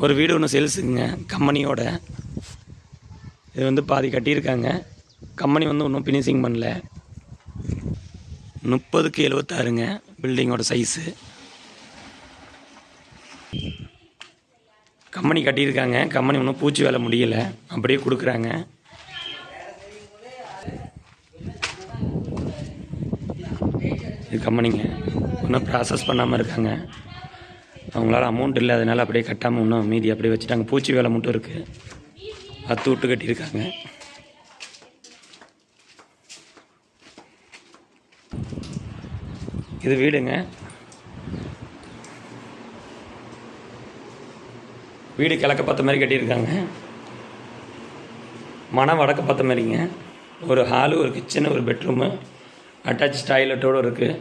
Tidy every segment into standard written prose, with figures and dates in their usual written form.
ஒரு வீடு ஒன்று சேல்ஸுங்க கம்பெனியோட. இது வந்து பாதி கட்டியிருக்காங்க. கம்பெனி வந்து ஒன்றும் ஃபினிஷிங் பண்ணல. 30க்கு 76ங்க பில்டிங்கோட சைஸு. கம்பெனி கட்டியிருக்காங்க. கம்பெனி ஒன்றும் பூச்சி வேலை முடியலை, அப்படியே கொடுக்குறாங்க. இது கம்பெனிங்க இன்னும் ப்ராசஸ் பண்ணாமல் இருக்காங்க. அவங்களால அமௌண்ட் இல்லை, அதனால் அப்படியே கட்டாமல் இன்னும் மீதி அப்படியே வச்சுட்டாங்க. பூச்சி வேலை மட்டும் இருக்குது, அத்து விட்டு கட்டியிருக்காங்க. இது வீடுங்க. வீடு கிழக்க பார்த்த மாதிரி கட்டியிருக்காங்க. மனம் வடக்க பார்த்த மாதிரிங்க. ஒரு ஹாலு, ஒரு கிச்சனு, ஒரு பெட்ரூமு, அட்டாச் டாய்லெட்டோடு இருக்குது.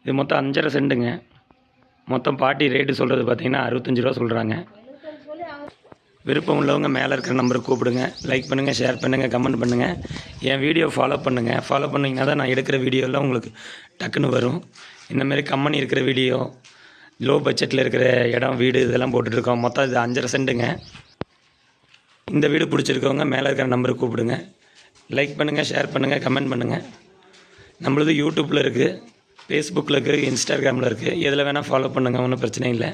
இது மொத்தம் 5.5 சென்ட்டுங்க. மொத்தம் பாட்டி ரேட்டு சொல்கிறது பார்த்திங்கன்னா 65 ரூபா சொல்கிறாங்க. விருப்பம் உள்ளவங்க மேலே இருக்கிற நம்பருக்கு கூப்பிடுங்க. லைக் பண்ணுங்கள், ஷேர் பண்ணுங்கள், கமெண்ட் பண்ணுங்கள். என் வீடியோ ஃபாலோ பண்ணுங்கள். ஃபாலோ பண்ணிங்கன்னா தான் நான் எடுக்கிற வீடியோலாம் உங்களுக்கு டக்குன்னு வரும். இந்தமாரி கம்பெனி இருக்கிற வீடியோ, லோ பட்ஜெட்டில் இருக்கிற இடம், வீடு இதெல்லாம் போட்டுட்ருக்கோம். மொத்தம் இது 5.5 சென்ட்டுங்க. இந்த வீடு பிடிச்சிருக்கவங்க மேலே இருக்கிற நம்பருக்கு கூப்பிடுங்க. லைக் பண்ணுங்கள், ஷேர் பண்ணுங்கள், கமெண்ட் பண்ணுங்கள். நம்மளது யூடியூப்பில் இருக்குது, ஃபேஸ்புக்கில் இருக்குது, இன்ஸ்டாகிராமில் இருக்குது. எதில் வேணால் ஃபாலோ பண்ணுங்கள், ஒன்றும் பிரச்சனை இல்லை.